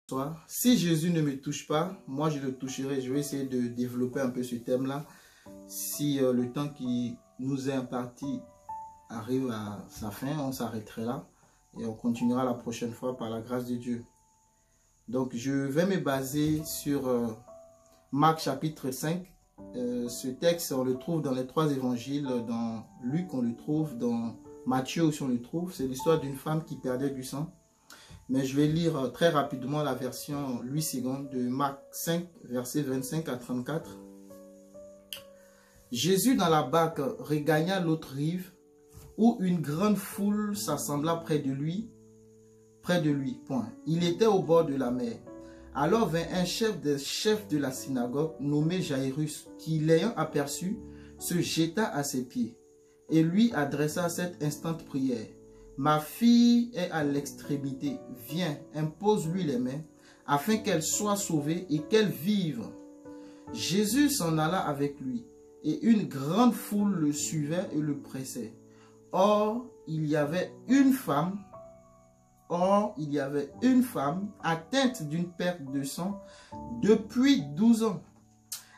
Bonsoir. Si Jésus ne me touche pas, moi je le toucherai. Je vais essayer de développer un peu ce thème-là. Si le temps qui nous est imparti arrive à sa fin, on s'arrêterait là. Et on continuera la prochaine fois par la grâce de Dieu. Donc je vais me baser sur Marc chapitre 5. Ce texte, on le trouve dans les 3 évangiles. Dans Luc, on le trouve. Dans Matthieu aussi, on le trouve. C'est l'histoire d'une femme qui perdait du sang. Mais je vais lire très rapidement la version 8 secondes de Marc 5, versets 25 à 34. Jésus dans la barque regagna l'autre rive, où une grande foule s'assembla près de lui. Point. Il était au bord de la mer. Alors vint un chef des chefs de la synagogue, nommé Jairus, qui l'ayant aperçu, se jeta à ses pieds, et lui adressa cette instante prière. Ma fille est à l'extrémité. Viens, impose-lui les mains, afin qu'elle soit sauvée et qu'elle vive. Jésus s'en alla avec lui, et une grande foule le suivait et le pressait. Or, il y avait une femme atteinte d'une perte de sang depuis 12 ans.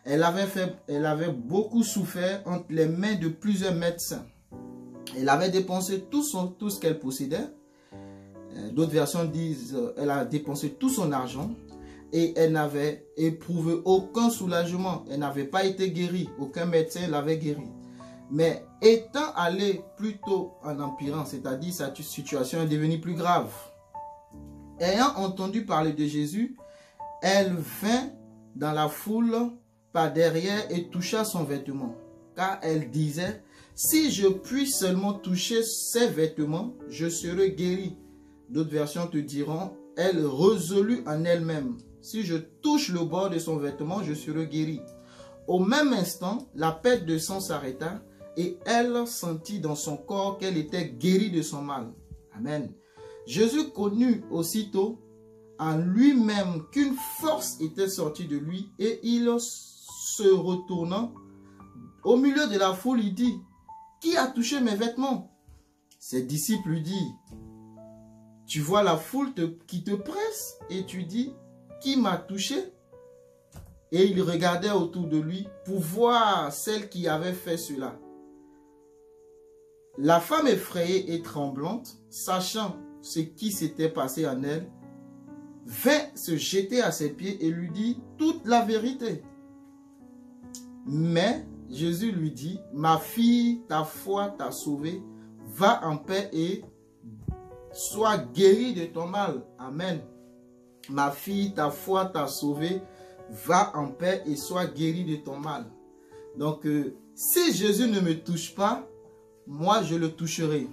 Elle avait beaucoup souffert entre les mains de plusieurs médecins. Elle avait dépensé tout ce qu'elle possédait. D'autres versions disent elle a dépensé tout son argent et elle n'avait éprouvé aucun soulagement. Elle n'avait pas été guérie. Aucun médecin l'avait guérie. Mais étant allée plutôt en empirant, c'est-à-dire sa situation est devenue plus grave. Ayant entendu parler de Jésus, elle vint dans la foule par derrière et toucha son vêtement. Car elle disait: si je puis seulement toucher ses vêtements, je serai guérie. D'autres versions te diront, elle résolut en elle-même: si je touche le bord de son vêtement, je serai guérie. Au même instant, la perte de sang s'arrêta et elle sentit dans son corps qu'elle était guérie de son mal. Amen. Jésus connut aussitôt en lui-même qu'une force était sortie de lui et il se retournant au milieu de la foule, il dit: qui a touché mes vêtements? Ses disciples lui disent: tu vois la foule qui te presse et tu dis: qui m'a touché? Et il regardait autour de lui pour voir celle qui avait fait cela. La femme effrayée et tremblante, sachant ce qui s'était passé en elle, vint se jeter à ses pieds et lui dit toute la vérité. Mais Jésus lui dit: ma fille, ta foi t'a sauvée, va en paix et sois guérie de ton mal. Amen. Ma fille, ta foi t'a sauvée, va en paix et sois guérie de ton mal. Donc, si Jésus ne me touche pas, moi je le toucherai.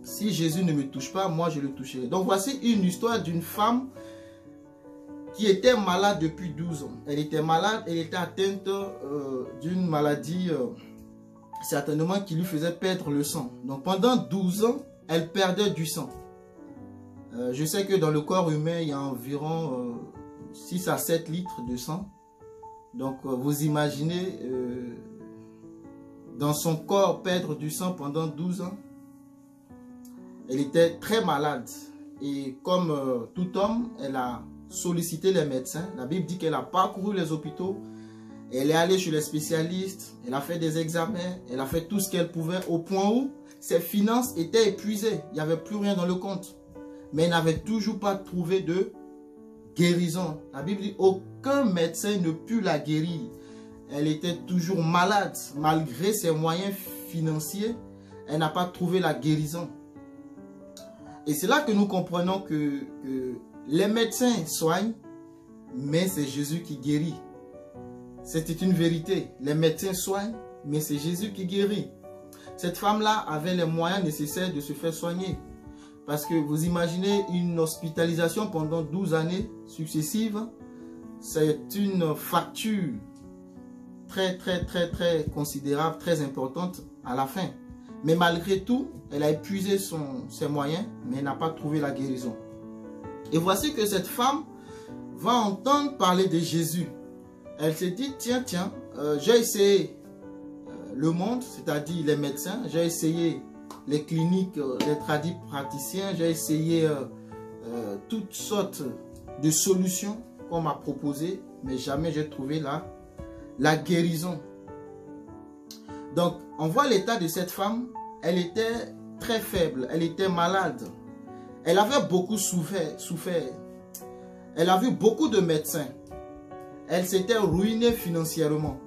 Si Jésus ne me touche pas, moi je le toucherai. Donc, voici une histoire d'une femme qui était malade depuis 12 ans. Elle était malade, elle était atteinte d'une maladie certainement qui lui faisait perdre le sang. Donc pendant 12 ans, elle perdait du sang. Je sais que dans le corps humain, il y a environ 6 à 7 litres de sang. Donc vous imaginez dans son corps perdre du sang pendant 12 ans. Elle était très malade. Et comme tout homme, elle a sollicité les médecins. La Bible dit qu'elle a parcouru les hôpitaux, elle est allée chez les spécialistes, elle a fait des examens, elle a fait tout ce qu'elle pouvait au point où ses finances étaient épuisées, il n'y avait plus rien dans le compte. Mais elle n'avait toujours pas trouvé de guérison. La Bible dit aucun médecin ne put la guérir. Elle était toujours malade, malgré ses moyens financiers, elle n'a pas trouvé la guérison. Et c'est là que nous comprenons que les médecins soignent, mais c'est Jésus qui guérit. C'était une vérité. Les médecins soignent, mais c'est Jésus qui guérit. Cette femme-là avait les moyens nécessaires de se faire soigner. Parce que vous imaginez une hospitalisation pendant 12 années successives, c'est une facture très considérable, très importante à la fin. Mais malgré tout, elle a épuisé ses moyens, mais elle n'a pas trouvé la guérison. Et voici que cette femme va entendre parler de Jésus. Elle se dit, tiens, j'ai essayé le monde, c'est-à-dire les médecins, j'ai essayé les cliniques, les praticiens, j'ai essayé toutes sortes de solutions qu'on m'a proposées, mais jamais j'ai trouvé la guérison. Donc, on voit l'état de cette femme. Elle était très faible, elle était malade. Elle avait beaucoup souffert. Elle a vu beaucoup de médecins. Elle s'était ruinée financièrement.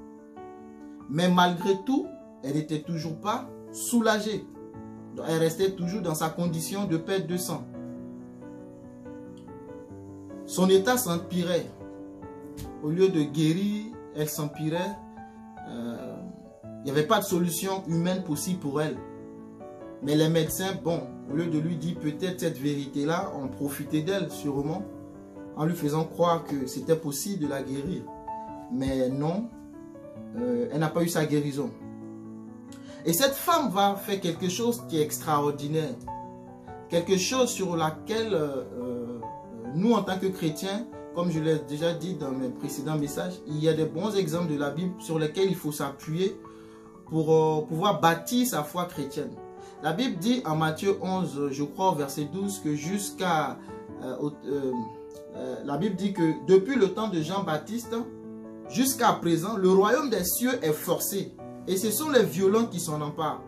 Mais malgré tout, elle n'était toujours pas soulagée. Donc, elle restait toujours dans sa condition de perte de sang. Son état s'empirait. Au lieu de guérir, elle s'empirait. Il n'y avait pas de solution humaine possible pour elle. Mais les médecins, bon, au lieu de lui dire peut-être cette vérité-là, ont profité d'elle sûrement, en lui faisant croire que c'était possible de la guérir. Mais non, elle n'a pas eu sa guérison. Et cette femme va faire quelque chose qui est extraordinaire. Quelque chose sur laquelle nous, en tant que chrétiens, comme je l'ai déjà dit dans mes précédents messages, il y a des bons exemples de la Bible sur lesquels il faut s'appuyer pour pouvoir bâtir sa foi chrétienne. La Bible dit en Matthieu 11, je crois au verset 12, que la Bible dit que depuis le temps de Jean-Baptiste jusqu'à présent, le royaume des cieux est forcé. Et ce sont les violents qui s'en emparent.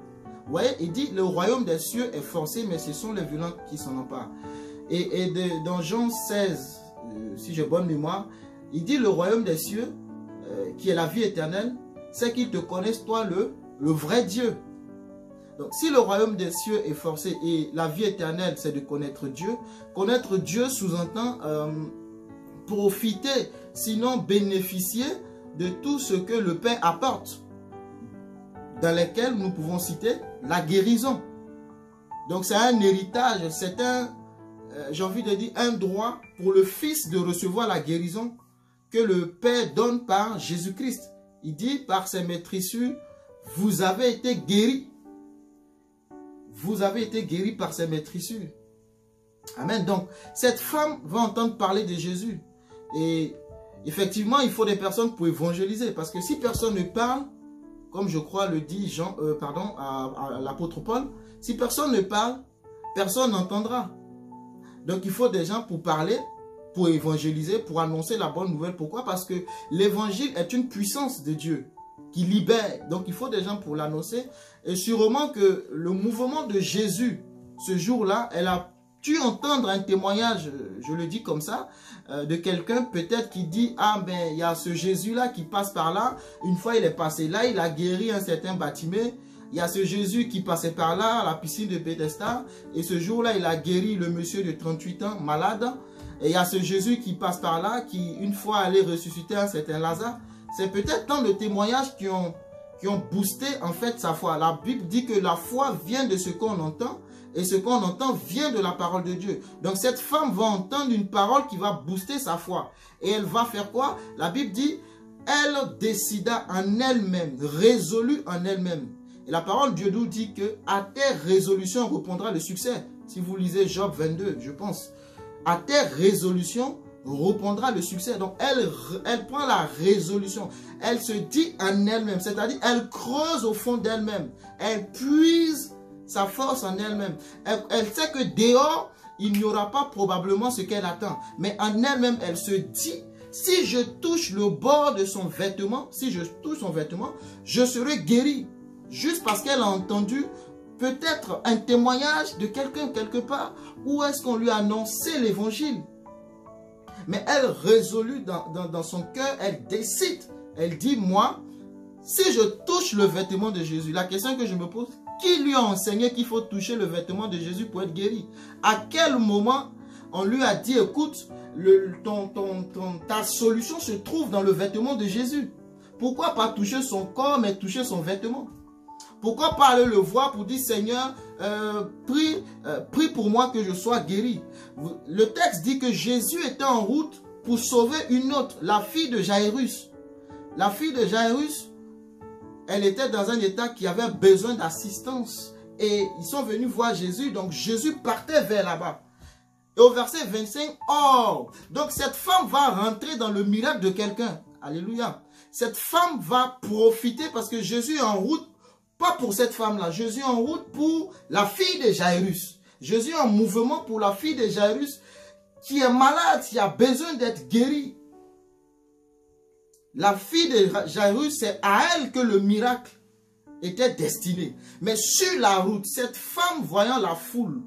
Vous voyez, il dit le royaume des cieux est forcé, mais ce sont les violents qui s'en emparent. Et dans Jean 16, si j'ai bonne mémoire, il dit le royaume des cieux, qui est la vie éternelle, c'est qu'ils te connaissent toi le vrai Dieu. Donc si le royaume des cieux est forcé et la vie éternelle c'est de connaître Dieu sous-entend profiter, sinon bénéficier de tout ce que le Père apporte, dans lesquels nous pouvons citer la guérison. Donc c'est un héritage, c'est j'ai envie de dire, un droit pour le Fils de recevoir la guérison que le Père donne par Jésus-Christ. Il dit par ses maîtrissures, vous avez été guéris. Vous avez été guéris par ses maîtrissures. Amen. Donc, cette femme va entendre parler de Jésus. Et effectivement, il faut des personnes pour évangéliser. Parce que si personne ne parle, comme je crois le dit à l'apôtre Paul, si personne ne parle, personne n'entendra. Donc, il faut des gens pour parler, pour évangéliser, pour annoncer la bonne nouvelle. Pourquoi? Parce que l'évangile est une puissance de Dieu qui libère. Donc, il faut des gens pour l'annoncer. Et sûrement que le mouvement de Jésus, ce jour-là, elle a pu entendre un témoignage, je le dis comme ça, de quelqu'un peut-être qui dit, ah ben, il y a ce Jésus-là qui passe par là. Une fois, il est passé là, il a guéri un certain Bartimée. Il y a ce Jésus qui passait par là, à la piscine de Bethesda. Et ce jour-là, il a guéri le monsieur de 38 ans, malade. Et il y a ce Jésus qui passe par là, qui une fois allait ressusciter un certain Lazare. C'est peut-être tant de témoignages qui ont boosté en fait sa foi. La Bible dit que la foi vient de ce qu'on entend. Et ce qu'on entend vient de la parole de Dieu. Donc cette femme va entendre une parole qui va booster sa foi. Et elle va faire quoi? La Bible dit, elle décida en elle-même, résolue en elle-même. Et la parole de Dieu nous dit que à tes résolutions répondra le succès. Si vous lisez Job 22, je pense. À tes résolutions répondra le succès. Donc elle prend la résolution. Elle se dit en elle-même. C'est-à-dire elle creuse au fond d'elle-même. Elle puise sa force en elle-même. Elle sait que dehors, il n'y aura pas probablement ce qu'elle attend. Mais en elle-même, elle se dit, si je touche le bord de son vêtement, si je touche son vêtement, je serai guéri. Juste parce qu'elle a entendu peut-être un témoignage de quelqu'un quelque part. Où est-ce qu'on lui a annoncé l'évangile? Mais elle résolut dans son cœur, elle décide. Elle dit, moi, si je touche le vêtement de Jésus, la question que je me pose, qui lui a enseigné qu'il faut toucher le vêtement de Jésus pour être guéri? À quel moment on lui a dit, écoute, ta solution se trouve dans le vêtement de Jésus? Pourquoi pas toucher son corps, mais toucher son vêtement? Pourquoi pas aller le voir pour dire, Seigneur, prie pour moi que je sois guéri? Le texte dit que Jésus était en route pour sauver une autre, la fille de Jairus. La fille de Jairus, elle était dans un état qui avait besoin d'assistance. Et ils sont venus voir Jésus. Donc Jésus partait vers là-bas. Et au verset 25, oh! Donc cette femme va rentrer dans le miracle de quelqu'un. Alléluia. Cette femme va profiter parce que Jésus est en route, pas pour cette femme-là. Jésus est en route pour la fille de Jairus. Jésus est en mouvement pour la fille de Jairus qui est malade, qui a besoin d'être guérie. La fille de Jairus, c'est à elle que le miracle était destiné. Mais sur la route, cette femme voyant la foule,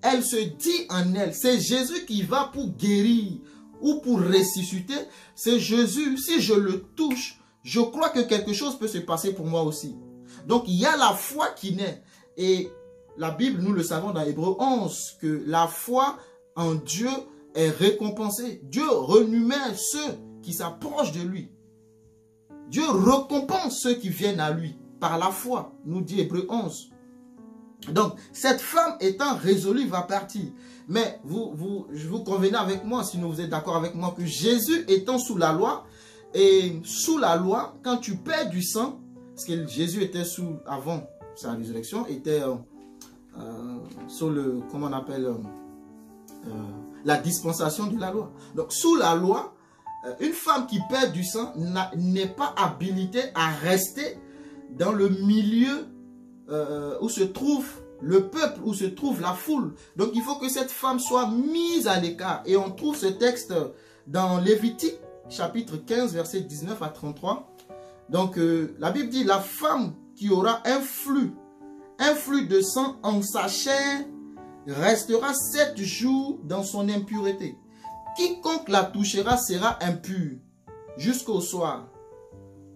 elle se dit en elle, c'est Jésus qui va pour guérir ou pour ressusciter. C'est Jésus, si je le touche, je crois que quelque chose peut se passer pour moi aussi. Donc il y a la foi qui naît. Et la Bible, nous le savons dans Hébreux 11, que la foi en Dieu est récompensée. Dieu renouvelle ceux qui s'approchent de lui. Dieu récompense ceux qui viennent à lui par la foi, nous dit Hébreux 11. Donc, cette femme étant résolue va partir. Mais vous convenez avec moi, si vous êtes d'accord avec moi, que Jésus étant sous la loi, et sous la loi, quand tu perds du sang, parce que Jésus était avant sa résurrection, était sur le, comment on appelle, la dispensation de la loi. Donc, sous la loi, une femme qui perd du sang n'est pas habilitée à rester dans le milieu où se trouve le peuple, où se trouve la foule. Donc, il faut que cette femme soit mise à l'écart. Et on trouve ce texte dans Lévitique, chapitre 15, versets 19 à 33. Donc, la Bible dit, la femme qui aura un flux de sang en sa chair restera 7 jours dans son impureté. Quiconque la touchera sera impur jusqu'au soir.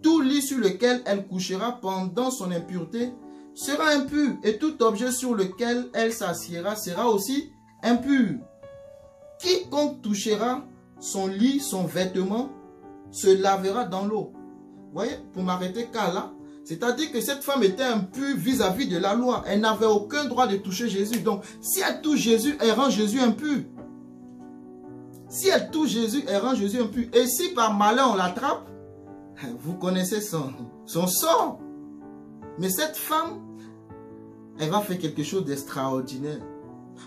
Tout lit sur lequel elle couchera pendant son impureté sera impur, et tout objet sur lequel elle s'assiera sera aussi impur. Quiconque touchera son lit, son vêtement, se lavera dans l'eau. Vous voyez, pour m'arrêter car là, c'est-à-dire que cette femme était impure vis-à-vis de la loi. Elle n'avait aucun droit de toucher Jésus. Donc, si elle touche Jésus, elle rend Jésus impur. Si elle touche Jésus, elle rend Jésus impur. Et si par malheur on l'attrape, vous connaissez son sort. Mais cette femme, elle va faire quelque chose d'extraordinaire.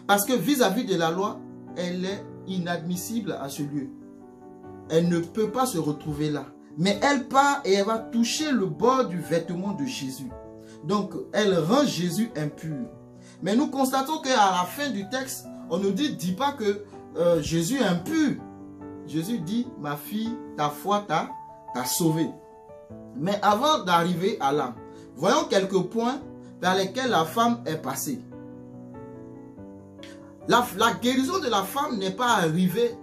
Parce que vis-à-vis de la loi, elle est inadmissible à ce lieu. Elle ne peut pas se retrouver là. Mais elle part et elle va toucher le bord du vêtement de Jésus. Donc, elle rend Jésus impur. Mais nous constatons qu'à la fin du texte, on nous dit pas que Jésus est impur. Jésus dit, ma fille, ta foi t'a sauvée. Mais avant d'arriver à là, voyons quelques points par lesquels la femme est passée. La guérison de la femme n'est pas arrivée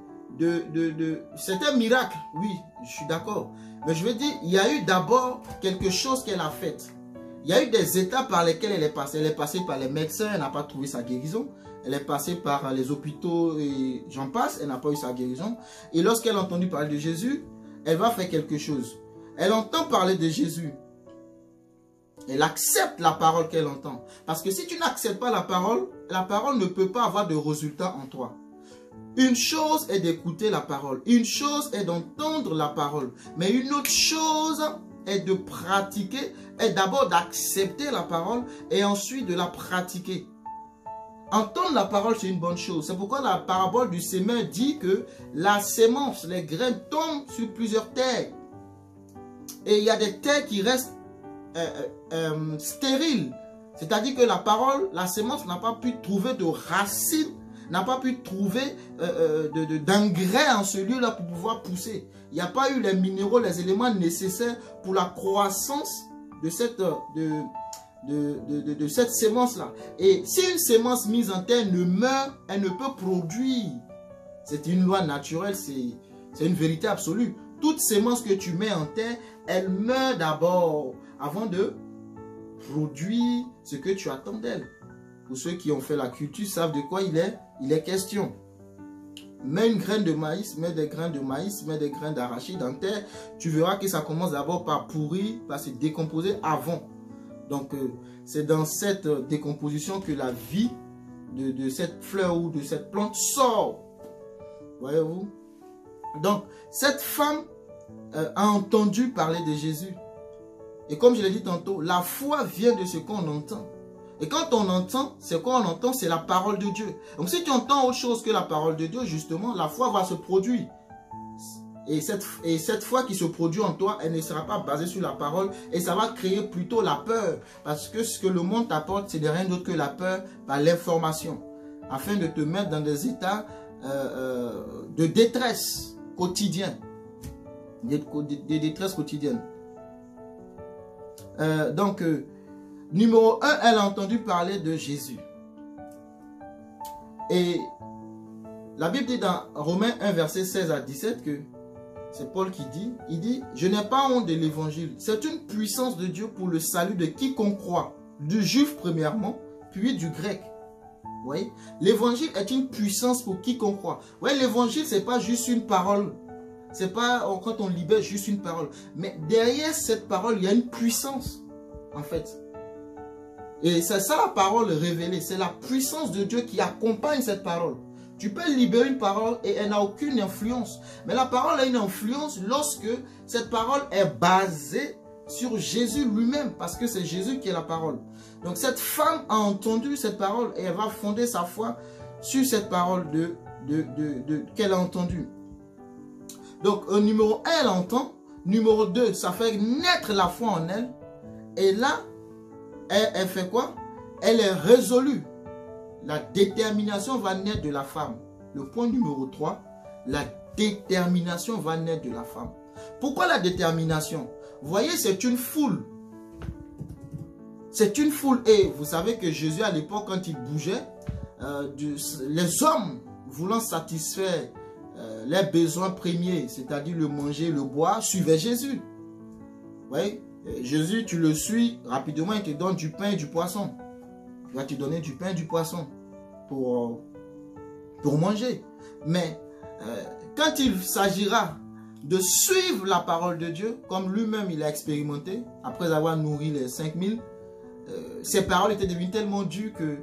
c'est un miracle, oui, je suis d'accord. Mais je veux dire, il y a eu d'abord quelque chose qu'elle a fait. Il y a eu des étapes par lesquelles elle est passée. Elle est passée par les médecins, elle n'a pas trouvé sa guérison. Elle est passée par les hôpitaux et j'en passe, elle n'a pas eu sa guérison. Et lorsqu'elle a entendu parler de Jésus, elle va faire quelque chose. Elle entend parler de Jésus. Elle accepte la parole qu'elle entend. Parce que si tu n'acceptes pas la parole ne peut pas avoir de résultat en toi. Une chose est d'écouter la parole. Une chose est d'entendre la parole. Mais une autre chose est de pratiquer, est d'abord d'accepter la parole et ensuite de la pratiquer. Entendre la parole, c'est une bonne chose. C'est pourquoi la parabole du semeur dit que la sémence, les graines tombent sur plusieurs terres. Et il y a des terres qui restent stériles. C'est-à-dire que la parole, la sémence n'a pas pu trouver de racines, n'a pas pu trouver d'engrais en ce lieu-là pour pouvoir pousser. Il n'y a pas eu les minéraux, les éléments nécessaires pour la croissance de cette sémence-là. Et si une sémence mise en terre ne meurt, elle ne peut produire. C'est une loi naturelle, c'est une vérité absolue. Toute sémence que tu mets en terre, elle meurt d'abord avant de produire ce que tu attends d'elle. Pour ceux qui ont fait la culture savent de quoi il est question. Mets une graine de maïs, mets des grains de maïs, mets des grains d'arachide en terre. Tu verras que ça commence d'abord par pourrir, par se décomposer avant. Donc, c'est dans cette décomposition que la vie de cette fleur ou de cette plante sort. Voyez-vous? Donc, cette femme a entendu parler de Jésus. Et comme je l'ai dit tantôt, la foi vient de ce qu'on entend. Et quand on entend, ce qu'on entend, c'est la parole de Dieu. Donc si tu entends autre chose que la parole de Dieu, justement, la foi va se produire. Et cette foi qui se produit en toi, elle ne sera pas basée sur la parole. Et ça va créer plutôt la peur. Parce que ce que le monde t'apporte, c'est de rien d'autre que la peur par l'information. Afin de te mettre dans des états de détresse quotidienne. De détresse quotidienne. Donc, numéro 1, elle a entendu parler de Jésus. Et la Bible dit dans Romains 1, verset 16 à 17 que c'est Paul qui dit, il dit, je n'ai pas honte de l'évangile. C'est une puissance de Dieu pour le salut de quiconque croit, du juif premièrement, puis du grec. Vous voyez, l'évangile est une puissance pour quiconque croit. Vous voyez, l'évangile, ce n'est pas juste une parole. C'est pas quand on libère juste une parole. Mais derrière cette parole, il y a une puissance, en fait. Et c'est ça la parole révélée. C'est la puissance de Dieu qui accompagne cette parole. Tu peux libérer une parole et elle n'a aucune influence. Mais la parole a une influence lorsque cette parole est basée sur Jésus lui-même. Parce que c'est Jésus qui est la parole. Donc cette femme a entendu cette parole et elle va fonder sa foi sur cette parole qu'elle a entendue. Donc numéro 1, elle entend. Numéro 2, ça fait naître la foi en elle. Et là, elle fait quoi? Elle est résolue. La détermination va naître de la femme. Le point numéro 3, la détermination va naître de la femme. Pourquoi la détermination? Vous voyez, c'est une foule. C'est une foule. Et vous savez que Jésus, à l'époque, quand il bougeait, les hommes voulant satisfaire les besoins premiers, c'est-à-dire le manger, le boire, suivaient Jésus. Vous voyez, Jésus, tu le suis, rapidement, il te donne du pain et du poisson. Il va te donner du pain et du poisson pour manger. Mais quand il s'agira de suivre la parole de Dieu, comme lui-même il a expérimenté, après avoir nourri les 5000, ses paroles étaient devenues tellement dures que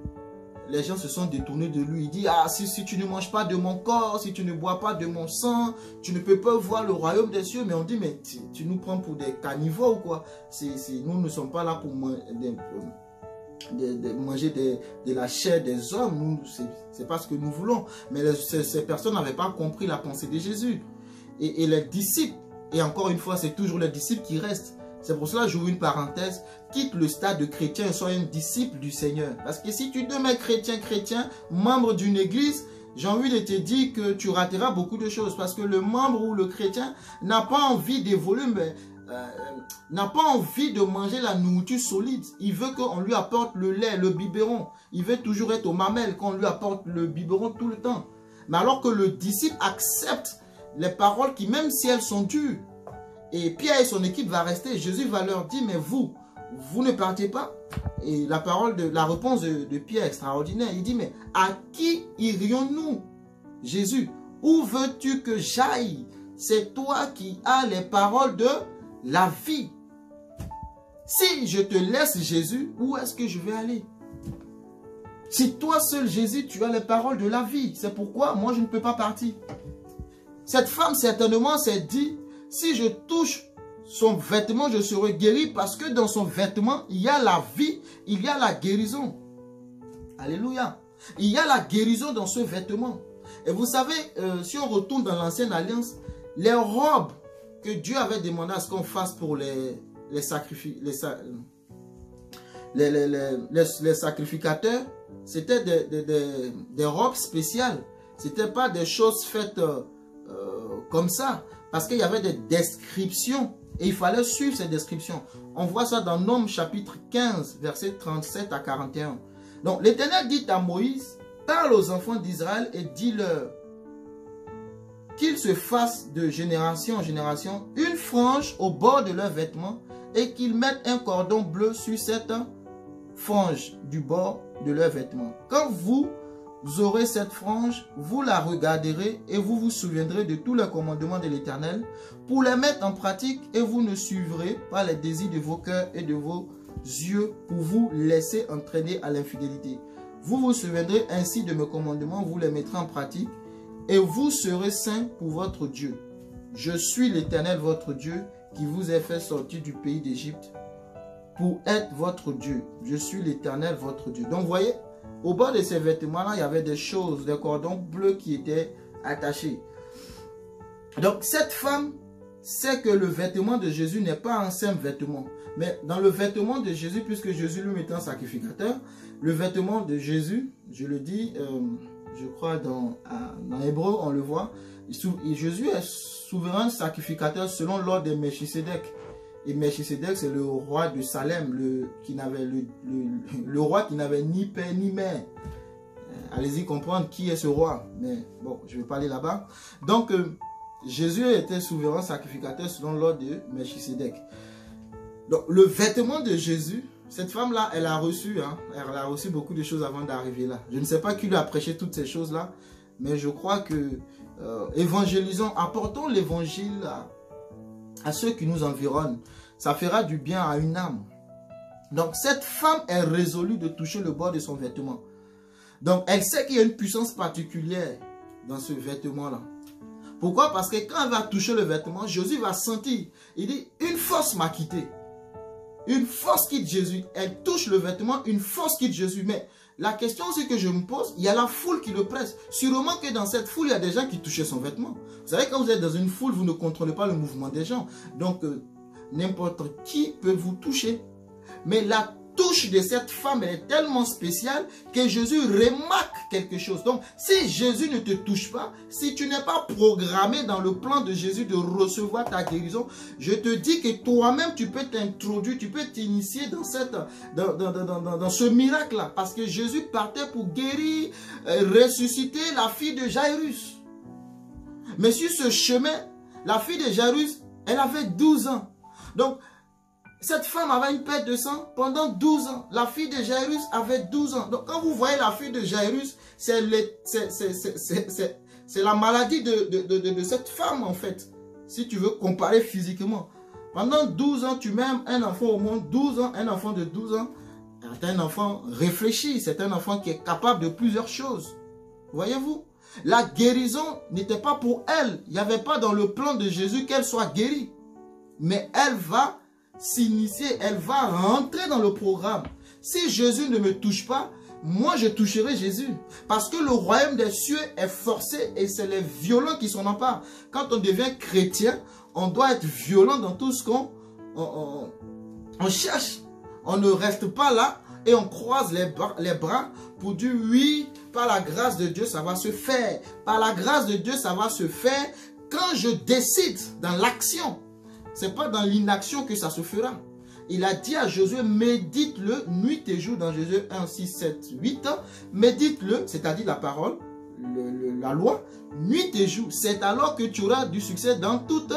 les gens se sont détournés de lui. Il dit, ah, si tu ne manges pas de mon corps, si tu ne bois pas de mon sang, tu ne peux pas voir le royaume des cieux. Mais on dit, mais tu nous prends pour des carnivores ou quoi? Nous ne sommes pas là pour manger de la chair des hommes. C'est pas ce que nous voulons. Mais ces personnes n'avaient pas compris la pensée de Jésus. Et les disciples, et encore une fois, c'est toujours les disciples qui restent. C'est pour cela que j'ouvre une parenthèse. Quitte le stade de chrétien et sois un disciple du Seigneur. Parce que si tu demeures chrétien, membre d'une église, j'ai envie de te dire que tu rateras beaucoup de choses. Parce que le membre ou le chrétien n'a pas envie d'évoluer, mais n'a pas envie de manger la nourriture solide. Il veut qu'on lui apporte le lait, le biberon. Il veut toujours être au mamelles, qu'on lui apporte le biberon tout le temps. Mais alors que le disciple accepte les paroles qui, même si elles sont dures, et Pierre et son équipe va rester, Jésus va leur dire, mais vous ne partez pas. Et la réponse de Pierre est extraordinaire. Il dit, mais à qui irions-nous, Jésus? Où veux-tu que j'aille? C'est toi qui as les paroles de la vie. Si je te laisse, Jésus, où est-ce que je vais aller? Si toi seul, Jésus, tu as les paroles de la vie, c'est pourquoi moi je ne peux pas partir. Cette femme certainement s'est dit, si je touche son vêtement, je serai guéri, parce que dans son vêtement, il y a la vie, il y a la guérison. Alléluia. Il y a la guérison dans ce vêtement. Et vous savez, si on retourne dans l'ancienne alliance, les robes que Dieu avait demandé à ce qu'on fasse pour les sacrificateurs, c'était des robes spéciales. Ce n'était pas des choses faites comme ça. Parce qu'il y avait des descriptions et il fallait suivre ces descriptions. On voit ça dans Nombres chapitre 15, versets 37 à 41. Donc l'Éternel dit à Moïse, parle aux enfants d'Israël et dis-leur qu'ils se fassent de génération en génération une frange au bord de leurs vêtements et qu'ils mettent un cordon bleu sur cette frange du bord de leurs vêtements. Quand vous aurez cette frange, vous la regarderez et vous vous souviendrez de tous les commandements de l'Éternel pour les mettre en pratique, et vous ne suivrez pas les désirs de vos cœurs et de vos yeux pour vous laisser entraîner à l'infidélité. Vous vous souviendrez ainsi de mes commandements, vous les mettrez en pratique et vous serez saints pour votre Dieu. Je suis l'Éternel votre Dieu qui vous ai fait sortir du pays d'Égypte pour être votre Dieu. Je suis l'Éternel votre Dieu. Donc vous voyez, au bord de ces vêtements-là, il y avait des choses, des cordons bleus qui étaient attachés. Donc cette femme sait que le vêtement de Jésus n'est pas un simple vêtement. Mais dans le vêtement de Jésus, puisque Jésus lui était un sacrificateur, le vêtement de Jésus, je le dis, je crois dans Hébreu, on le voit. Jésus est souverain sacrificateur selon l'ordre de Melchisédek. Et Melchisédek, c'est le roi de Salem, le roi qui n'avait ni père ni mère. Allez-y comprendre qui est ce roi. Mais bon, je ne vais pas aller là-bas. Donc, Jésus était souverain sacrificateur selon l'ordre de Melchisédek. Donc, le vêtement de Jésus, cette femme-là, elle a reçu beaucoup de choses avant d'arriver là. Je ne sais pas qui lui a prêché toutes ces choses-là, mais je crois que évangélisons, apportons l'évangile à ceux qui nous environnent. Ça fera du bien à une âme. Donc, cette femme est résolue de toucher le bord de son vêtement. Donc, elle sait qu'il y a une puissance particulière dans ce vêtement-là. Pourquoi? Parce que quand elle va toucher le vêtement, Jésus va sentir. Il dit, une force m'a quitté. Une force quitte Jésus. Elle touche le vêtement, une force quitte Jésus. Mais la question aussi que je me pose, il y a la foule qui le presse. Sûrement que dans cette foule, il y a des gens qui touchaient son vêtement. Vous savez, quand vous êtes dans une foule, vous ne contrôlez pas le mouvement des gens. Donc, n'importe qui peut vous toucher. Mais la touche de cette femme, elle est tellement spéciale que Jésus remarque quelque chose. Donc, si Jésus ne te touche pas, si tu n'es pas programmé dans le plan de Jésus de recevoir ta guérison, je te dis que toi-même, tu peux t'introduire, tu peux t'initier dans ce miracle-là. Parce que Jésus partait pour guérir, ressusciter la fille de Jairus. Mais sur ce chemin, la fille de Jairus, elle avait 12 ans. Donc, cette femme avait une perte de sang pendant 12 ans. La fille de Jairus avait 12 ans. Donc, quand vous voyez la fille de Jairus, c'est la maladie de cette femme, en fait. Si tu veux comparer physiquement. Pendant 12 ans, tu mets un enfant au monde. 12 ans, un enfant de 12 ans. C'est un enfant réfléchi. C'est un enfant qui est capable de plusieurs choses. Voyez-vous? La guérison n'était pas pour elle. Il n'y avait pas dans le plan de Jésus qu'elle soit guérie. Mais elle va s'initier, elle va rentrer dans le programme. Si Jésus ne me touche pas, moi je toucherai Jésus. Parce que le royaume des cieux est forcé et c'est les violents qui s'en emparent. Quand on devient chrétien, on doit être violent dans tout ce qu'on cherche. On ne reste pas là et on croise les bras pour dire oui, par la grâce de Dieu, ça va se faire. Par la grâce de Dieu, ça va se faire quand je décide dans l'action. Ce n'est pas dans l'inaction que ça se fera. Il a dit à Josué, médite-le nuit et jour dans Josué 1, 6, 7, 8. Médite-le, c'est-à-dire la parole, la loi, nuit et jour. C'est alors que tu auras du succès dans toutes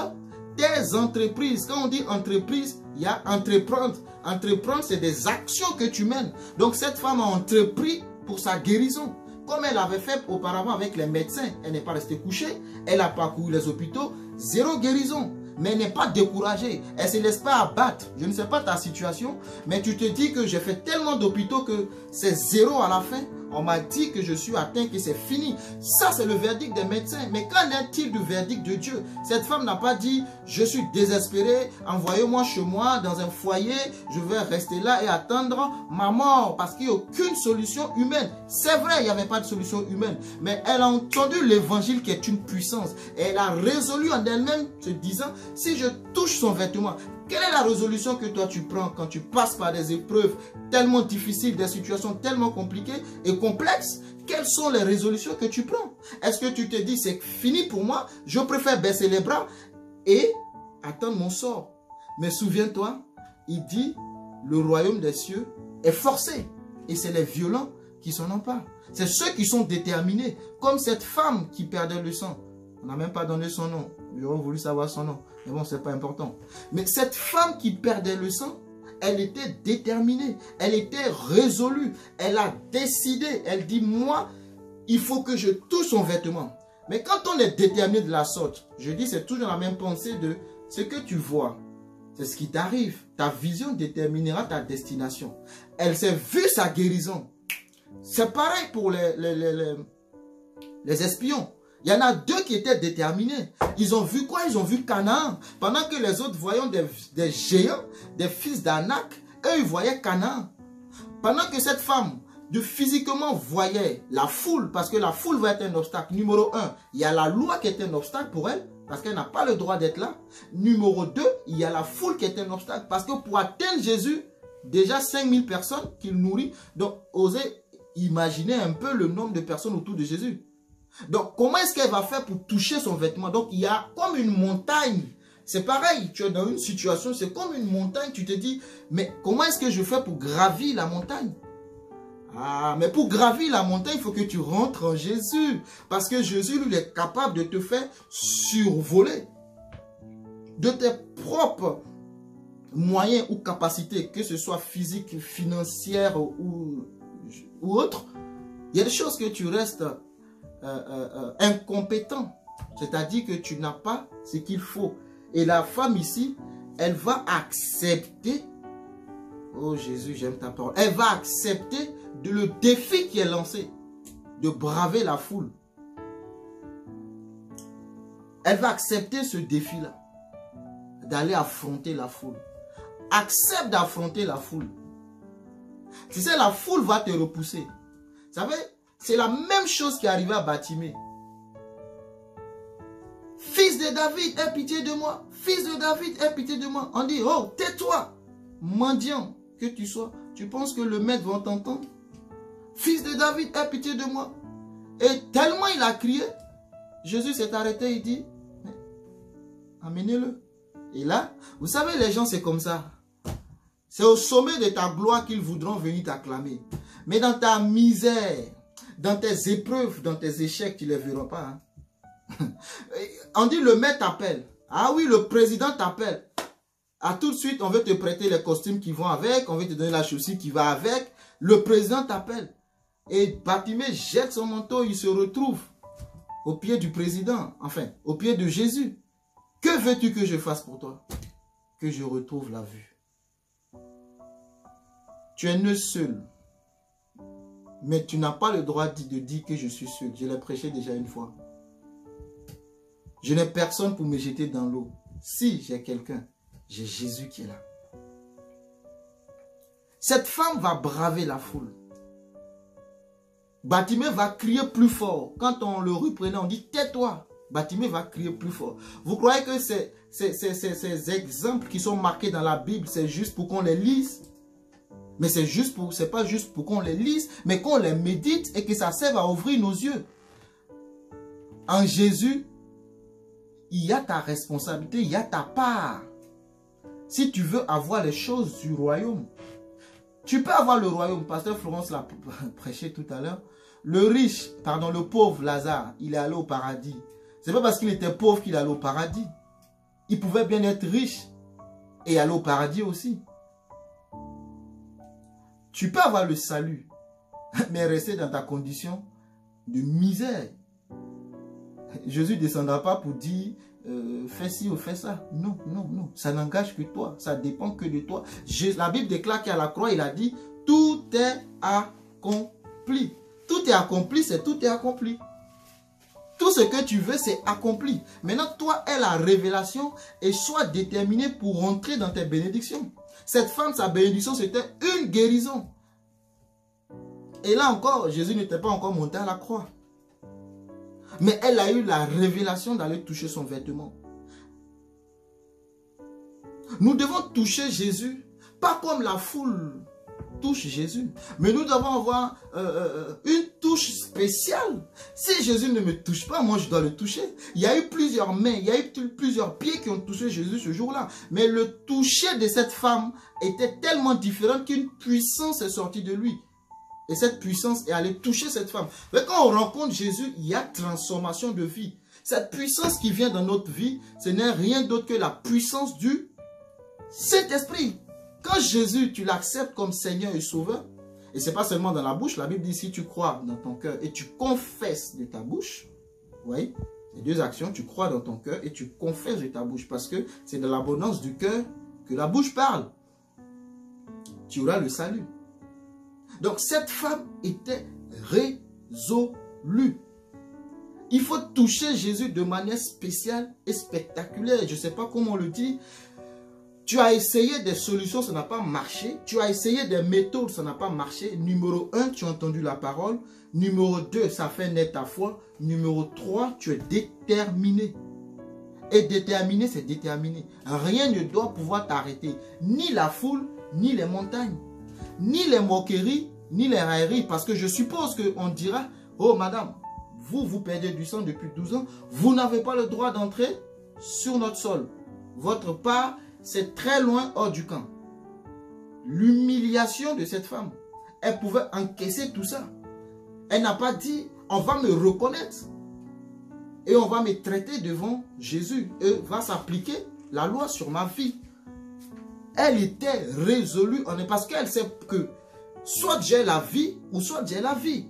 tes entreprises. Quand on dit entreprise, il y a entreprendre. Entreprendre, c'est des actions que tu mènes. Donc cette femme a entrepris pour sa guérison. Comme elle avait fait auparavant avec les médecins. Elle n'est pas restée couchée. Elle a parcouru les hôpitaux. Zéro guérison. Mais elle n'est pas découragée. Elle ne se laisse pas abattre. Je ne sais pas ta situation, mais tu te dis que j'ai fait tellement d'hôpitaux que c'est zéro à la fin. On m'a dit que je suis atteint, que c'est fini. Ça, c'est le verdict des médecins. Mais qu'en est-il du verdict de Dieu? Cette femme n'a pas dit, je suis désespérée, envoyez-moi chez moi, dans un foyer, je vais rester là et attendre ma mort. Parce qu'il n'y a aucune solution humaine. C'est vrai, il n'y avait pas de solution humaine. Mais elle a entendu l'évangile qui est une puissance. Et elle a résolu en elle-même, se disant, si je touche son vêtement, quelle est la résolution que toi tu prends quand tu passes par des épreuves tellement difficiles, des situations tellement compliquées et complexes? Quelles sont les résolutions que tu prends? Est-ce que tu te dis c'est fini pour moi, je préfère baisser les bras et attendre mon sort? Mais souviens-toi, il dit le royaume des cieux est forcé et c'est les violents qui s'en emparent. C'est ceux qui sont déterminés, comme cette femme qui perdait le sang. On n'a même pas donné son nom. J'aurais voulu savoir son nom. Mais bon, c'est pas important. Mais cette femme qui perdait le sang, elle était déterminée. Elle était résolue. Elle a décidé. Elle dit, moi, il faut que je touche son vêtement. Mais quand on est déterminé de la sorte, je dis, c'est toujours la même pensée de ce que tu vois. C'est ce qui t'arrive. Ta vision déterminera ta destination. Elle s'est vue sa guérison. C'est pareil pour les espions. Il y en a deux qui étaient déterminés. Ils ont vu quoi? Ils ont vu Canaan. Pendant que les autres voyaient des géants, des fils d'Anak, eux ils voyaient Canaan. Pendant que cette femme, physiquement voyait la foule, parce que la foule va être un obstacle. Numéro 1, il y a la loi qui est un obstacle pour elle, parce qu'elle n'a pas le droit d'être là. Numéro 2, il y a la foule qui est un obstacle, parce que pour atteindre Jésus, déjà 5000 personnes qu'il nourrit, donc oser Imaginez un peu le nombre de personnes autour de Jésus. Donc, comment est-ce qu'elle va faire pour toucher son vêtement? Donc, il y a comme une montagne. C'est pareil, tu es dans une situation, c'est comme une montagne. Tu te dis, mais comment est-ce que je fais pour gravir la montagne? Ah, mais pour gravir la montagne, il faut que tu rentres en Jésus. Parce que Jésus, lui, il est capable de te faire survoler de tes propres moyens ou capacités, que ce soit physique, financière ou autre. Il y a des choses que tu restes incompétent. C'est-à-dire que tu n'as pas ce qu'il faut. Et la femme ici, elle va accepter. Oh Jésus, j'aime ta parole. Elle va accepter le défi qui est lancé, de braver la foule. Elle va accepter ce défi-là, d'aller affronter la foule. Accepte d'affronter la foule. Tu sais, la foule va te repousser. Vous savez, c'est la même chose qui est arrivée à Batimée. Fils de David, aie pitié de moi. Fils de David, aie pitié de moi. On dit, oh, tais-toi, mendiant que tu sois. Tu penses que le maître va t'entendre? Fils de David, aie pitié de moi. Et tellement il a crié, Jésus s'est arrêté, il dit, amenez-le. Et là, vous savez, les gens, c'est comme ça. C'est au sommet de ta gloire qu'ils voudront venir t'acclamer. Mais dans ta misère, dans tes épreuves, dans tes échecs, tu ne les verras pas. Hein. On dit le maître t'appelle. Ah oui, le président t'appelle. Ah, tout de suite, on veut te prêter les costumes qui vont avec. On veut te donner la chaussure qui va avec. Le président t'appelle. Et Batimée jette son manteau. Il se retrouve au pied du président. Enfin, au pied de Jésus. Que veux-tu que je fasse pour toi? Que je retrouve la vue. Tu es né seul. Mais tu n'as pas le droit de dire que je suis seul. Je l'ai prêché déjà une fois. Je n'ai personne pour me jeter dans l'eau. Si j'ai quelqu'un, j'ai Jésus qui est là. Cette femme va braver la foule. Batimée va crier plus fort. Quand on le reprenait, on dit tais-toi. Batimée va crier plus fort. Vous croyez que ces exemples qui sont marqués dans la Bible, c'est juste pour qu'on les lise? Mais c'est pas juste pour qu'on les lise, mais qu'on les médite et que ça serve à ouvrir nos yeux. En Jésus, il y a ta responsabilité, il y a ta part. Si tu veux avoir les choses du royaume, tu peux avoir le royaume. Pasteur Florence l'a prêché tout à l'heure. Le pauvre Lazare, il est allé au paradis. C'est pas parce qu'il était pauvre qu'il est allé au paradis. Il pouvait bien être riche et aller au paradis aussi. Tu peux avoir le salut, mais rester dans ta condition de misère. Jésus ne descendra pas pour dire fais ci ou fais ça. Non, non, non. Ça n'engage que toi. Ça dépend que de toi. La Bible déclare qu'à la croix, il a dit tout est accompli. Tout est accompli, c'est tout est accompli. Tout ce que tu veux, c'est accompli. Maintenant, toi, aie la révélation et sois déterminé pour rentrer dans tes bénédictions. Cette femme, sa bénédiction, c'était une guérison. Et là encore, Jésus n'était pas encore monté à la croix. Mais elle a eu la révélation d'aller toucher son vêtement. Nous devons toucher Jésus, pas comme la foule touche Jésus. Mais nous devons avoir une touche spéciale. Si Jésus ne me touche pas, moi je dois le toucher. Il y a eu plusieurs mains, il y a eu plusieurs pieds qui ont touché Jésus ce jour-là. Mais le toucher de cette femme était tellement différent qu'une puissance est sortie de lui. Et cette puissance est allée toucher cette femme. Mais quand on rencontre Jésus, il y a transformation de vie. Cette puissance qui vient dans notre vie, ce n'est rien d'autre que la puissance du Saint-Esprit. Quand Jésus, tu l'acceptes comme Seigneur et Sauveur, et ce n'est pas seulement dans la bouche, la Bible dit si tu crois dans ton cœur et tu confesses de ta bouche, vous voyez, ces deux actions, tu crois dans ton cœur et tu confesses de ta bouche, parce que c'est de l'abondance du cœur que la bouche parle. Tu auras le salut. Donc cette femme était résolue. Il faut toucher Jésus de manière spéciale et spectaculaire. Je ne sais pas comment on le dit. Tu as essayé des solutions, ça n'a pas marché. Tu as essayé des méthodes, ça n'a pas marché. Numéro 1, tu as entendu la parole. Numéro 2, ça fait naître ta foi. Numéro 3, tu es déterminé. Et déterminé, c'est déterminé. Rien ne doit pouvoir t'arrêter. Ni la foule, ni les montagnes. Ni les moqueries, ni les railleries, parce que je suppose qu'on dira, oh madame, vous perdez du sang depuis 12 ans, vous n'avez pas le droit d'entrer sur notre sol. Votre part, c'est très loin hors du camp. L'humiliation de cette femme, elle pouvait encaisser tout ça. Elle n'a pas dit, on va me reconnaître et on va me traiter devant Jésus et va s'appliquer la loi sur ma vie. Elle était résolue, parce qu'elle sait que soit j'ai la vie ou soit j'ai la vie.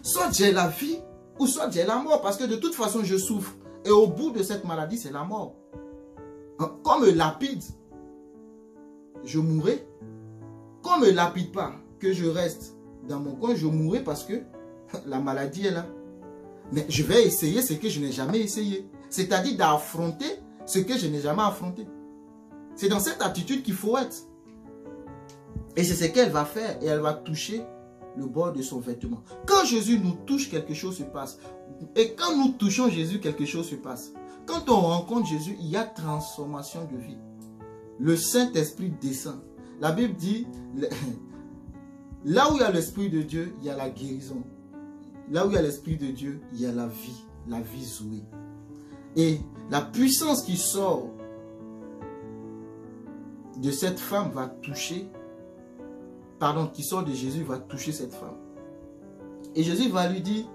Soit j'ai la vie ou soit j'ai la mort, parce que de toute façon je souffre. Et au bout de cette maladie, c'est la mort. Qu'on me lapide, je mourrai. Qu'on ne me lapide pas, que je reste dans mon coin, je mourrai parce que la maladie est là. Mais je vais essayer ce que je n'ai jamais essayé. C'est-à-dire d'affronter ce que je n'ai jamais affronté. C'est dans cette attitude qu'il faut être. Et c'est ce qu'elle va faire. Et elle va toucher le bord de son vêtement. Quand Jésus nous touche, quelque chose se passe. Et quand nous touchons Jésus, quelque chose se passe. Quand on rencontre Jésus, il y a transformation de vie. Le Saint-Esprit descend. La Bible dit, là où il y a l'Esprit de Dieu, il y a la guérison. Là où il y a l'Esprit de Dieu, il y a la vie Zoé. Et la puissance qui sort de cette femme va toucher, qui sort de Jésus va toucher cette femme. Et Jésus va lui dire,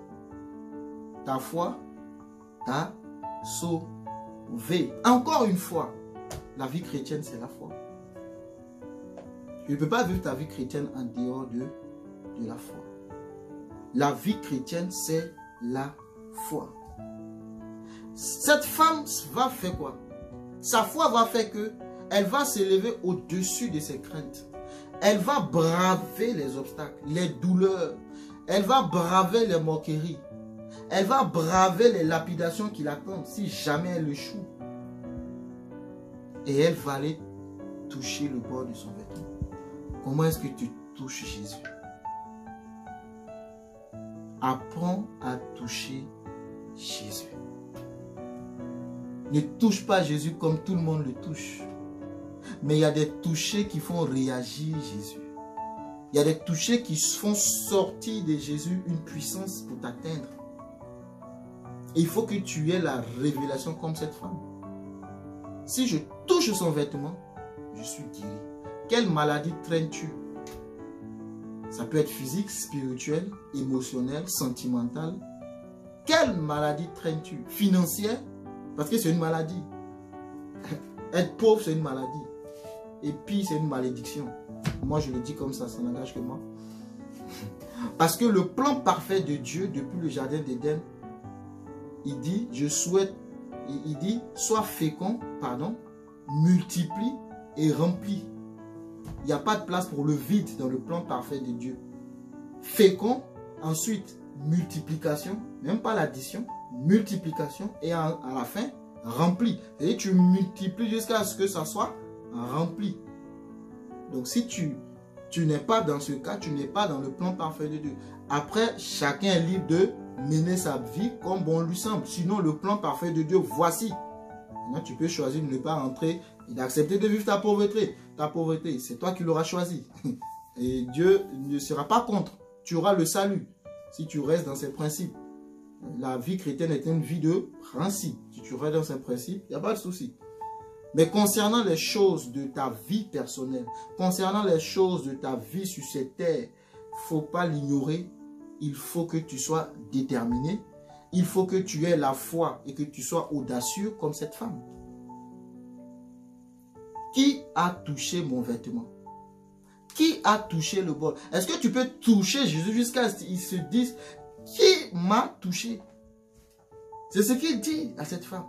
ta foi t'a sauvé. Encore une fois, la vie chrétienne, c'est la foi. Tu ne peux pas vivre ta vie chrétienne en dehors de la foi. La vie chrétienne, c'est la foi. Cette femme va faire quoi? Sa foi va faire que elle va s'élever au-dessus de ses craintes. Elle va braver les obstacles, les douleurs. Elle va braver les moqueries. Elle va braver les lapidations qui l'attendent si jamais elle échoue. Et elle va aller toucher le bord de son vêtement. Comment est-ce que tu touches Jésus? Apprends à toucher Jésus. Ne touche pas Jésus comme tout le monde le touche. Mais il y a des touchés qui font réagir Jésus. Il y a des touchés qui font sortir de Jésus une puissance pour t'atteindre. Il faut que tu aies la révélation comme cette femme. Si je touche son vêtement, je suis guéri. Quelle maladie traînes-tu? Ça peut être physique, spirituelle, émotionnelle, sentimentale. Quelle maladie traînes-tu? Financière? Parce que c'est une maladie. Être pauvre, c'est une maladie. Et puis, c'est une malédiction. Moi, je le dis comme ça n'engage que moi. Parce que le plan parfait de Dieu, depuis le jardin d'Éden, il dit, il dit, sois fécond, multiplie et remplis. Il n'y a pas de place pour le vide dans le plan parfait de Dieu. Fécond, ensuite, multiplication, même pas l'addition, multiplication, et à la fin, rempli. C'est-à-dire tu multiplies jusqu'à ce que ça soit rempli. Donc si tu n'es pas dans ce cas, tu n'es pas dans le plan parfait de Dieu. Après, chacun est libre de mener sa vie comme bon lui semble. Sinon, le plan parfait de Dieu, voici. Maintenant, tu peux choisir de ne pas rentrer et d'accepter de vivre ta pauvreté. Ta pauvreté, c'est toi qui l'auras choisi. Et Dieu ne sera pas contre. Tu auras le salut si tu restes dans ses principes. La vie chrétienne est une vie de principe. Si tu restes dans ses principes, il n'y a pas de souci. Mais concernant les choses de ta vie personnelle, concernant les choses de ta vie sur cette terre, il ne faut pas l'ignorer. Il faut que tu sois déterminé. Il faut que tu aies la foi et que tu sois audacieux comme cette femme. Qui a touché mon vêtement? Qui a touché le bol? Est-ce que tu peux toucher Jésus jusqu'à ce qu'il se dise, qui m'a touché? C'est ce qu'il dit à cette femme.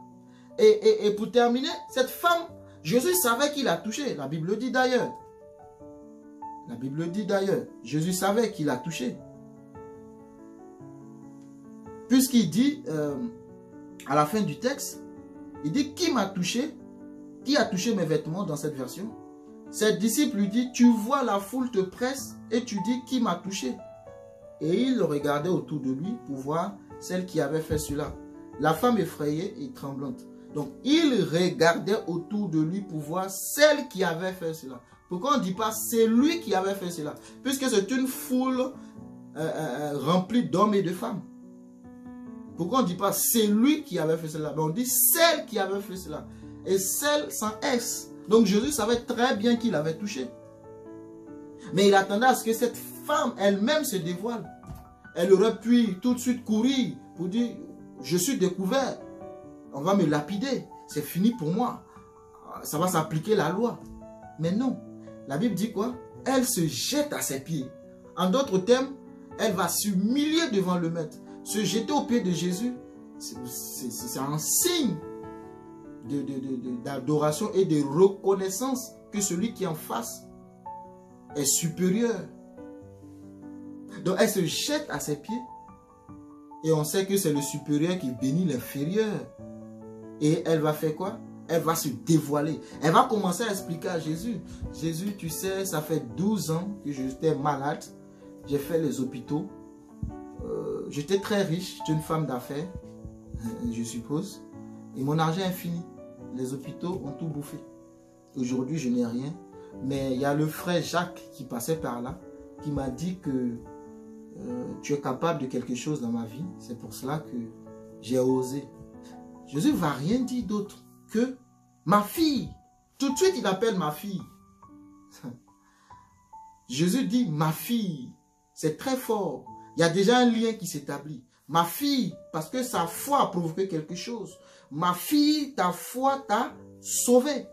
Et pour terminer, cette femme, Jésus savait qu'il a touché. La Bible dit d'ailleurs. La Bible dit d'ailleurs. Jésus savait qu'il a touché. Puisqu'il dit, à la fin du texte, il dit, qui m'a touché? Qui a touché mes vêtements dans cette version? Ses disciples lui disent, tu vois la foule te presse et tu dis, qui m'a touché? Et il regardait autour de lui pour voir celle qui avait fait cela. La femme effrayée et tremblante Donc, il regardait autour de lui pour voir celle qui avait fait cela. Pourquoi on ne dit pas c'est lui qui avait fait cela? Puisque c'est une foule remplie d'hommes et de femmes. Pourquoi on ne dit pas c'est lui qui avait fait cela? On dit celle qui avait fait cela. Et celle sans S. Donc Jésus savait très bien qu'il avait touché. Mais il attendait à ce que cette femme elle-même se dévoile. Elle aurait pu tout de suite courir pour dire je suis découvert. On va me lapider. C'est fini pour moi. Ça va s'appliquer la loi. Mais non. La Bible dit quoi? Elle se jette à ses pieds. En d'autres termes, elle va s'humilier devant le maître. Se jeter aux pieds de Jésus, c'est un signe d'adoration et de reconnaissance que celui qui est en face est supérieur. Donc elle se jette à ses pieds. Et on sait que c'est le supérieur qui bénit l'inférieur. Et elle va faire quoi? Elle va se dévoiler. Elle va commencer à expliquer à Jésus. Jésus, tu sais, ça fait 12 ans que j'étais malade. J'ai fait les hôpitaux. J'étais très riche. J'étais une femme d'affaires, je suppose. Et mon argent est fini. Les hôpitaux ont tout bouffé. Aujourd'hui, je n'ai rien. Mais il y a le frère Jacques qui passait par là, qui m'a dit que tu es capable de quelque chose dans ma vie. C'est pour cela que j'ai osé. Jésus ne va rien dire d'autre que ma fille. Tout de suite, il appelle ma fille. Jésus dit ma fille. C'est très fort. Il y a déjà un lien qui s'établit. Ma fille, parce que sa foi a provoqué quelque chose. Ma fille, ta foi t'a sauvée.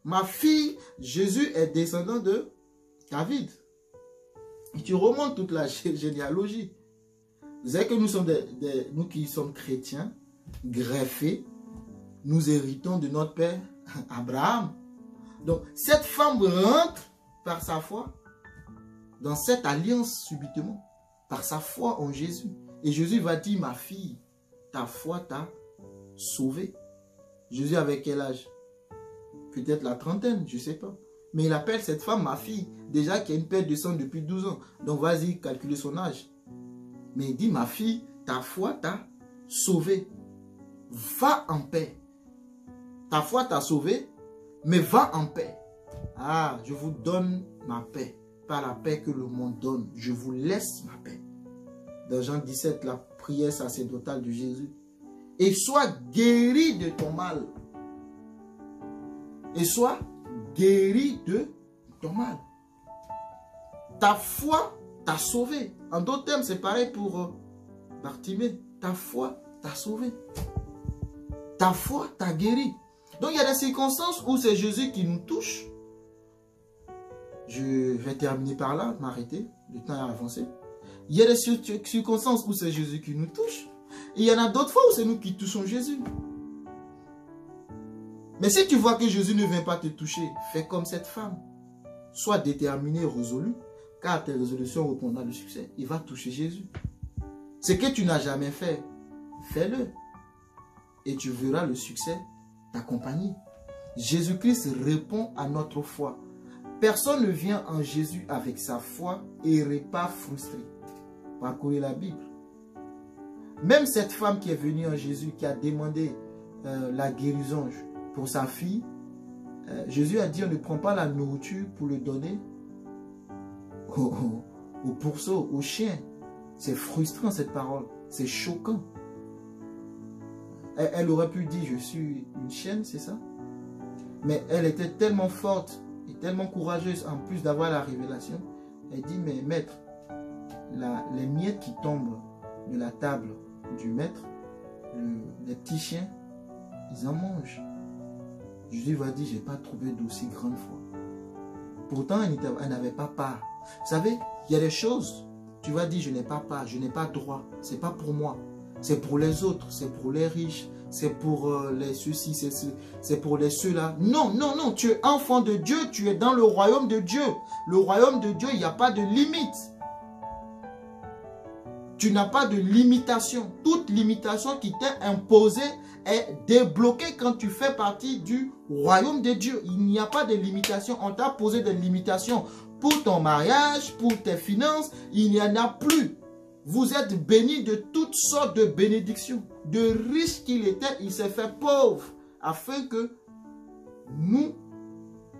Ma fille, Jésus est descendant de David. Et tu remontes toute la généalogie. Vous savez que nous sommes nous qui sommes chrétiens, greffés, nous héritons de notre père Abraham. Donc, cette femme rentre par sa foi dans cette alliance subitement, par sa foi en Jésus. Et Jésus va dire, ma fille, ta foi t'a sauvée. Jésus avait quel âge? Peut-être la trentaine, je ne sais pas. Mais il appelle cette femme ma fille, déjà qui a une perte de sang depuis 12 ans. Donc vas-y, calculez son âge. Mais il dit, ma fille, ta foi t'a sauvée. Va en paix. Ta foi t'a sauvé, mais va en paix. Ah, je vous donne ma paix. Pas la paix que le monde donne. Je vous laisse ma paix. Dans Jean 17, la prière sacerdotale de Jésus. Et sois guéri de ton mal. Et sois guéri de ton mal. Ta foi t'a sauvé. En d'autres termes, c'est pareil pour Bartimée. Ta foi t'a sauvé. Ta foi t'a guéri. Donc il y a des circonstances où c'est Jésus qui nous touche. Je vais terminer par là, m'arrêter. Le temps est avancé. Il y a des circonstances où c'est Jésus qui nous touche. Et il y en a d'autres fois où c'est nous qui touchons Jésus. Mais si tu vois que Jésus ne vient pas te toucher, fais comme cette femme. Sois déterminé et résolu, car tes résolutions répondront le succès. Il va toucher Jésus. Ce que tu n'as jamais fait, fais-le. Et tu verras le succès t'accompagner. Jésus-Christ répond à notre foi. Personne ne vient en Jésus avec sa foi et repart frustré. Parcourez la Bible. Même cette femme qui est venue en Jésus, qui a demandé la guérison pour sa fille, Jésus a dit, on ne prend pas la nourriture pour le donner au pourceau, au chien. C'est frustrant cette parole, c'est choquant. Elle aurait pu dire, je suis une chienne, c'est ça? Mais elle était tellement forte et tellement courageuse, en plus d'avoir la révélation. Elle dit, mais maître, les miettes qui tombent de la table du maître, les petits chiens, ils en mangent. Jésus va dire, je n'ai pas trouvé d'aussi grande foi. Pourtant, elle n'avait pas part. Vous savez, il y a des choses, tu vas dire, je n'ai pas part, je n'ai pas droit. Ce n'est pas pour moi. C'est pour les autres, c'est pour les riches, c'est pour les ceux-ci, c'est pour les ceux-là. Non, non, non, tu es enfant de Dieu, tu es dans le royaume de Dieu. Le royaume de Dieu, il n'y a pas de limite. Tu n'as pas de limitation. Toute limitation qui t'est imposée est débloquée quand tu fais partie du royaume de Dieu. Il n'y a pas de limitation. On t'a posé des limitations pour ton mariage, pour tes finances. Il n'y en a plus. Vous êtes bénis de toutes sortes de bénédictions. de riche qu'il était, il s'est fait pauvre afin que nous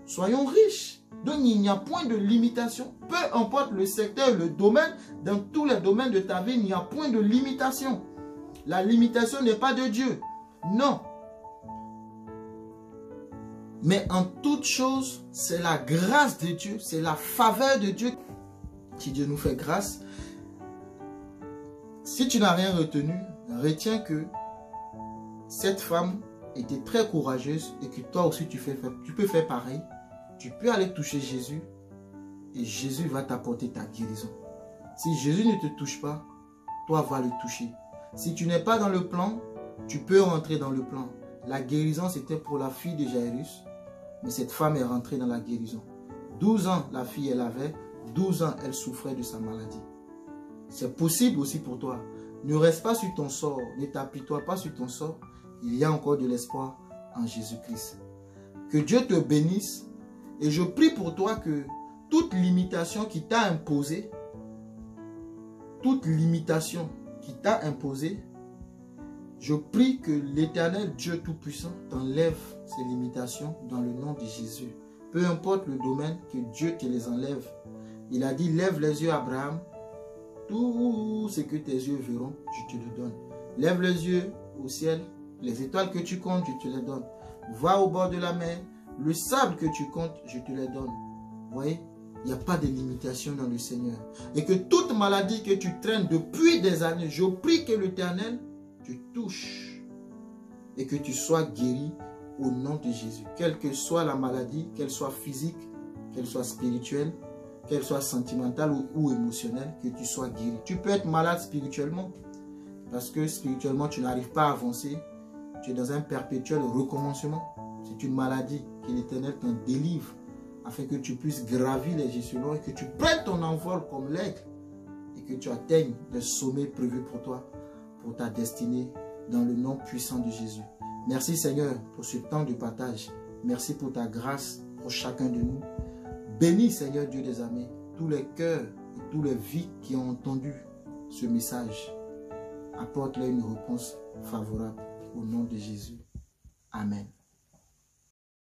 soyons riches. Donc il n'y a point de limitation. Peu importe le secteur, le domaine, dans tous les domaines de ta vie, il n'y a point de limitation. La limitation n'est pas de Dieu. Non. Mais en toute chose, c'est la grâce de Dieu, c'est la faveur de Dieu qui Dieu nous fait grâce. Si tu n'as rien retenu, retiens que cette femme était très courageuse et que toi aussi tu peux faire pareil. Tu peux aller toucher Jésus et Jésus va t'apporter ta guérison. Si Jésus ne te touche pas, toi va le toucher. Si tu n'es pas dans le plan, tu peux rentrer dans le plan. La guérison, c'était pour la fille de Jairus, mais cette femme est rentrée dans la guérison. 12 ans, la fille, elle avait. 12 ans, elle souffrait de sa maladie. C'est possible aussi pour toi. Ne reste pas sur ton sort. Ne t'appuie-toi pas sur ton sort. Il y a encore de l'espoir en Jésus-Christ. Que Dieu te bénisse. Et je prie pour toi que toute limitation qui t'a imposée, je prie que l'Éternel Dieu Tout-Puissant t'enlève ces limitations dans le nom de Jésus. Peu importe le domaine, que Dieu te les enlève. Il a dit, lève les yeux Abraham, tout ce que tes yeux verront, je te le donne. Lève les yeux au ciel, les étoiles que tu comptes, je te les donne. Va au bord de la mer, le sable que tu comptes, je te les donne. Vous voyez, il n'y a pas de limitation dans le Seigneur. Et que toute maladie que tu traînes depuis des années, je prie que l'Éternel te touche et que tu sois guéri au nom de Jésus. Quelle que soit la maladie, qu'elle soit physique, qu'elle soit spirituelle, qu'elle soit sentimentale ou émotionnelle, que tu sois guéri. Tu peux être malade spirituellement parce que spirituellement tu n'arrives pas à avancer. Tu es dans un perpétuel recommencement. C'est une maladie que l'Éternel t'en délivre afin que tu puisses gravir les échelons et que tu prennes ton envol comme l'aigle et que tu atteignes le sommet prévu pour toi, pour ta destinée, dans le nom puissant de Jésus. Merci Seigneur pour ce temps de partage. Merci pour ta grâce pour chacun de nous. Bénis Seigneur Dieu des armées tous les cœurs et tous les vies qui ont entendu ce message. Apporte-leur une réponse favorable au nom de Jésus. Amen.